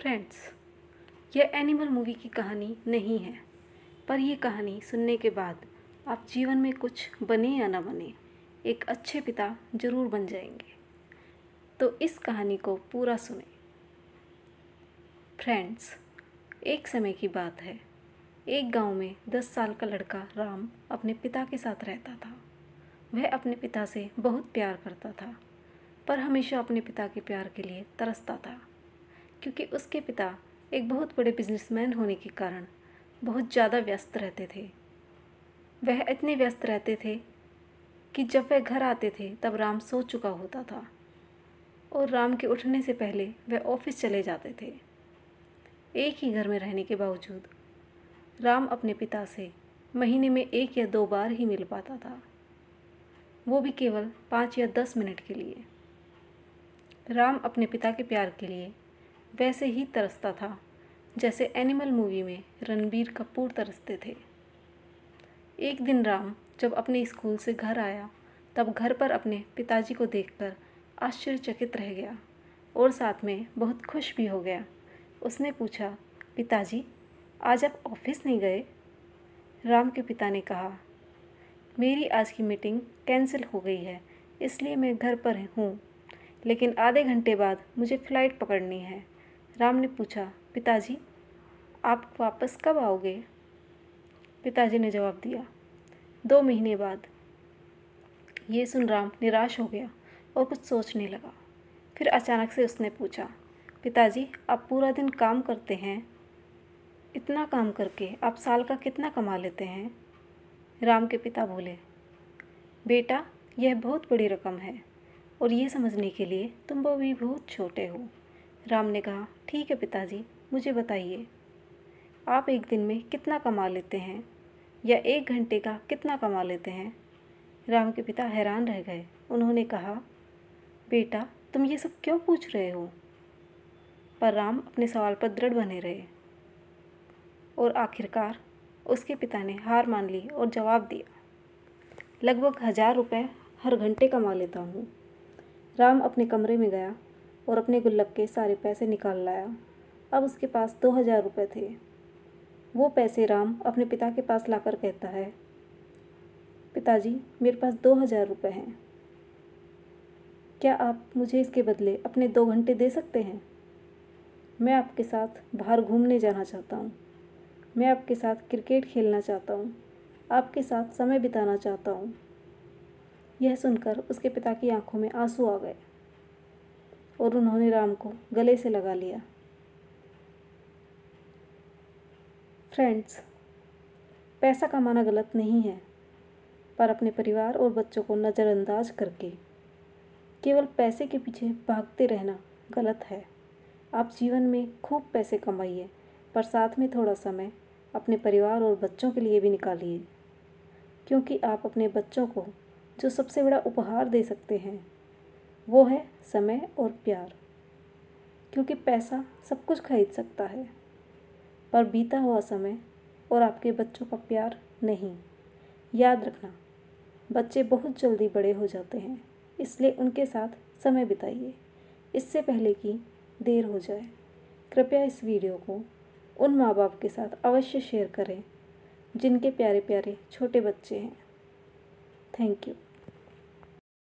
Friends, यह animal movie की कहानी नहीं है, पर यह कहानी सुनने के बाद आप जीवन में कुछ बने या ना बने, एक अच्छे पिता ज़रूर बन जाएंगे। तो इस कहानी को पूरा सुने। फ्रेंड्स, एक समय की बात है। एक गांव में 10 साल का लड़का राम अपने पिता के साथ रहता था। वह अपने पिता से बहुत प्यार करता था, पर हमेशा अपने पिता के प्यार के लिए तरसता था, क्योंकि उसके पिता एक बहुत बड़े बिजनेसमैन होने के कारण बहुत ज़्यादा व्यस्त रहते थे। वह इतने व्यस्त रहते थे कि जब वह घर आते थे तब राम सो चुका होता था और राम के उठने से पहले वह ऑफिस चले जाते थे। एक ही घर में रहने के बावजूद राम अपने पिता से महीने में 1 या 2 बार ही मिल पाता था, वो भी केवल 5 या 10 मिनट के लिए। राम अपने पिता के प्यार के लिए वैसे ही तरसता था जैसे एनिमल मूवी में रणबीर कपूर तरसते थे। एक दिन राम जब अपने स्कूल से घर आया तब घर पर अपने पिताजी को देखकर आश्चर्यचकित रह गया और साथ में बहुत खुश भी हो गया। उसने पूछा, पिताजी, आज आप ऑफिस नहीं गए? राम के पिता ने कहा, मेरी आज की मीटिंग कैंसिल हो गई है, इसलिए मैं घर पर हूँ, लेकिन आधे घंटे बाद मुझे फ़्लाइट पकड़नी है। राम ने पूछा, पिताजी, आप वापस कब आओगे? पिताजी ने जवाब दिया, 2 महीने बाद। ये सुन राम निराश हो गया और कुछ सोचने लगा। फिर अचानक से उसने पूछा, पिताजी, आप पूरा दिन काम करते हैं, इतना काम करके आप साल का कितना कमा लेते हैं? राम के पिता बोले, बेटा, यह बहुत बड़ी रकम है और ये समझने के लिए तुम अभी बहुत छोटे हो। राम ने कहा, ठीक है पिताजी, मुझे बताइए, आप एक दिन में कितना कमा लेते हैं या 1 घंटे का कितना कमा लेते हैं? राम के पिता हैरान रह गए। उन्होंने कहा, बेटा, तुम ये सब क्यों पूछ रहे हो? पर राम अपने सवाल पर दृढ़ बने रहे और आखिरकार उसके पिता ने हार मान ली और जवाब दिया, लगभग 1000 रुपये हर घंटे कमा लेता हूँ। राम अपने कमरे में गया और अपने गुल्लक के सारे पैसे निकाल लाया। अब उसके पास 2000 रुपये थे। वो पैसे राम अपने पिता के पास लाकर कहता है, पिताजी, मेरे पास 2000 रुपये हैं, क्या आप मुझे इसके बदले अपने 2 घंटे दे सकते हैं? मैं आपके साथ बाहर घूमने जाना चाहता हूँ, मैं आपके साथ क्रिकेट खेलना चाहता हूँ, आपके साथ समय बिताना चाहता हूँ। यह सुनकर उसके पिता की आंखों में आंसू आ गए और उन्होंने राम को गले से लगा लिया। फ्रेंड्स, पैसा कमाना गलत नहीं है, पर अपने परिवार और बच्चों को नज़रअंदाज करके केवल पैसे के पीछे भागते रहना गलत है। आप जीवन में खूब पैसे कमाइए, पर साथ में थोड़ा समय अपने परिवार और बच्चों के लिए भी निकालिए, क्योंकि आप अपने बच्चों को जो सबसे बड़ा उपहार दे सकते हैं वो है समय और प्यार। क्योंकि पैसा सब कुछ खरीद सकता है, पर बीता हुआ समय और आपके बच्चों का प्यार नहीं। याद रखना, बच्चे बहुत जल्दी बड़े हो जाते हैं, इसलिए उनके साथ समय बिताइए, इससे पहले कि देर हो जाए। कृपया इस वीडियो को उन माँ बाप के साथ अवश्य शेयर करें जिनके प्यारे प्यारे छोटे बच्चे हैं। Thank you.